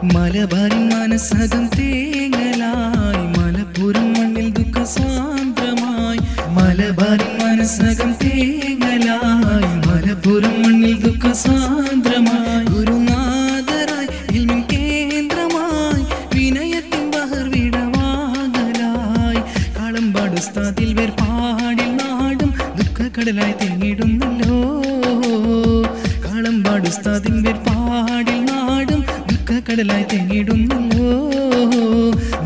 മലബാറിൻ മനസ്സകം തേങ്ങലായി മലപ്പുറം മണ്ണിൽ ദുഃഖസാന്ദ്രമായി. മലബാറിൻ മനസ്സകം തേങ്ങലായി മലപ്പുറം മണ്ണിൽ ദുഃഖസാന്ദ്രമായി. ഗുരുനാഥരായി ഇൽമിൻ കേന്ദ്രമായി വിനയത്തിൻ ബഹർ വിടവാകലായി. കാളമ്പാട് ഉസ്താദിൽ വേർപാടിൽ നാടും ദുഃഖക്കടലായി തേങ്ങിടുന്നല്ലോ. കാളമ്പാട് ഉസ്താദിൻ വേർപാടിൽ നാടും ദുഃഖക്കടലായി തേങ്ങിടുന്നല്ലോ.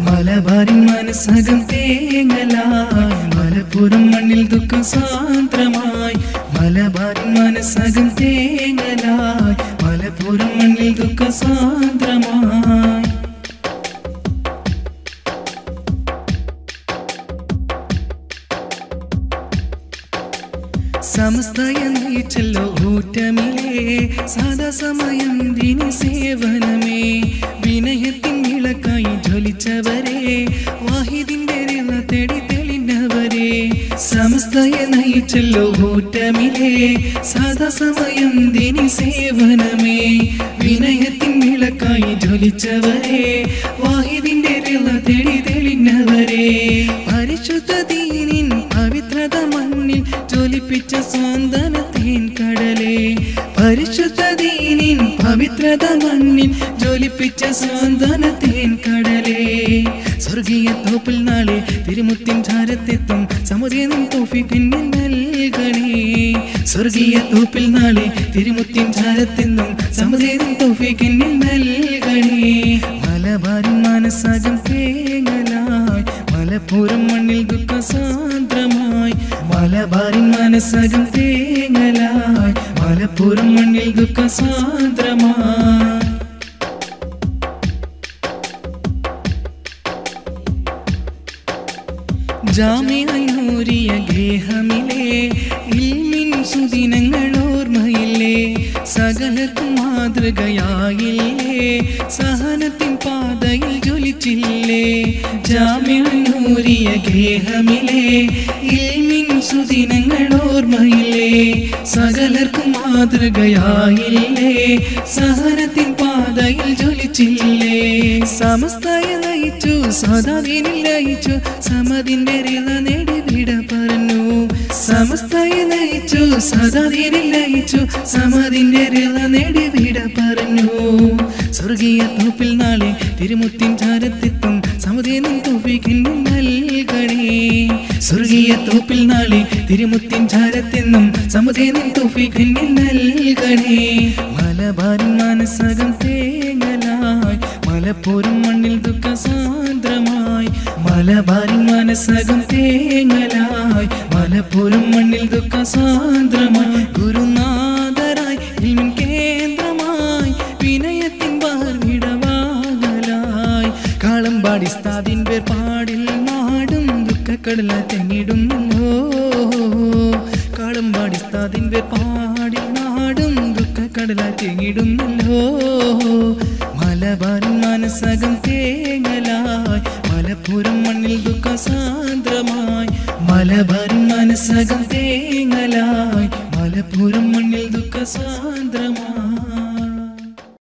മലബാറിൻ മനസ്സകം തേങ്ങലായി മലപ്പുറം മണ്ണിൽ ദുഃഖസാന്ദ്രമായി. മലബാറിൻ മനസ്സകം തേങ്ങലായി മലപ്പുറം മണ്ണിൽ ദുഃഖസാന്ദ്രമായി. സമസ്തയെ നയിച്ചല്ലോ ഊറ്റമിലേ സദാ സമയം ദിനി സേവനമേ. വിനയത്തിൻ വിളക്കായി ജ്വലിച്ചവരെ വാഹിദിന്റെ തേടി തെളിഞ്ഞവരെ. സമസ്തയെ നയിച്ചല്ലോ ഊറ്റമിലേ സദാ സമയം ദിനി സേവനമേ. വിനയത്തിൻ വിളക്കായി ജ്വലിച്ചവരെ വാഹിദിന്റെ തേടി തെളിഞ്ഞവരെ. പരിശുദ്ധ ദീനിൻ പവിത്രത മണ്ണിൽ ജ്വലിപ്പിച്ച സ്വാന്തനത്തേൻ കടലേ. പരിശുദ്ധ ദീനിൻ പവിത്രത മണ്ണിൽ ജ്വലിപ്പിച്ച സ്വാന്തനത്തേൻ കടലേ. സ്വർഗീയ തോപ്പിൽ നാളെ തിരുമുത്തിൻ ചാരത്തെത്തും സമുദയം തോഫിക്കിൻ നൽകണേ. സ്വർഗീയ തോപ്പിൽ നാളെ തിരുമുത്തിൻ ചാരത്തെന്നും സമുദയം തോഫിക്കിൻ നൽകണേ. മലബാറിൻ മനസ്സകം തേങ്ങലായി മലപ്പുറം മണ്ണിൽ ദുഃഖസാന്ദ്രമായി. മലബാറിൻ മനസ്സകം തേങ്ങലായി മലപ്പുറം മണ്ണിൽ ദുഃഖസാന്ദ്രമായി. ജാമിഅനൂരിയ ഗേഹമിലെ ഇൽമിൻ സുദിനങ്ങൾ ഓർമ്മയില്ലേ. സകലർക്കും മാതൃകയായില്ലേ. സഹനത്തിൻ പാതയിൽ ജ്വലിച്ചില്ലേ. ജാമിഅനൂരിയ ഗേഹമിലെ ഇൽമിൻ സുദിനങ്ങൾ ഓർമ്മയില്ലേ. സകലർക്കും മാതൃകയായില്ലേ. സഹനത്തിൻ പാതയിൽ ജ്വലിച്ചില്ലേ. സമസ്തയെ നയിച്ചു സദാദീനിൽ ലയിച്ചു സമതിന്റെ നേടി വിട പറഞ്ഞു. സമസ്തയെ നയിച്ചു സദാദീനിൽ ലയിച്ചു സമതിന്റെ നേടി വിട പറഞ്ഞു. സ്വർഗീയ തോപ്പിൽ നാളെ തിരുമുത്തിൻ ചാരത്തെത്തും സമുദയം തോഫിക്കിൻ നൽകണേ. സ്വർഗീയ തോപ്പിൽ നാളെ തിരുമുത്തിൻ ചാരത്തെന്നും സമുദയം തോഫിക്കിൻ നൽകണേ. മലബാറിൻ മനസ്സകം തേങ്ങലായി മലപ്പുറം മണ്ണിൽ ദുഃഖസാന്ദ്രമായി. മലബാറിൻ മനസ്സകം തേങ്ങലായി മലപ്പുറം മണ്ണിൽ ദുഃഖസാന്ദ്രമായി. ഗുരുനാഥരായി ഇൽമിൻ കേന്ദ്രമായി വിനയത്തിൻ ബഹർ വിടവാകലായി. കാളമ്പാടി ഉസ്താദിൻ വേർപാടിൽ നാടും ദുഃഖക്കടലായി തേങ്ങിടുന്നല്ലോ. കാളമ്പാടി ഉസ്താദിൻ വേർപാടിൽ നാടും ദുഃഖക്കടലായി തേങ്ങിടുന്നല്ലോ. മലബാറിൻ മനസ്സകം തേങ്ങലായി മലപ്പുറം മണ്ണിൽ ദുഃഖസാന്ദ്രമായി. മലബാറിൻ മനസ്സകം തേങ്ങലായി മലപ്പുറം മണ്ണിൽ ദുഃഖസാന്ദ്രമായി.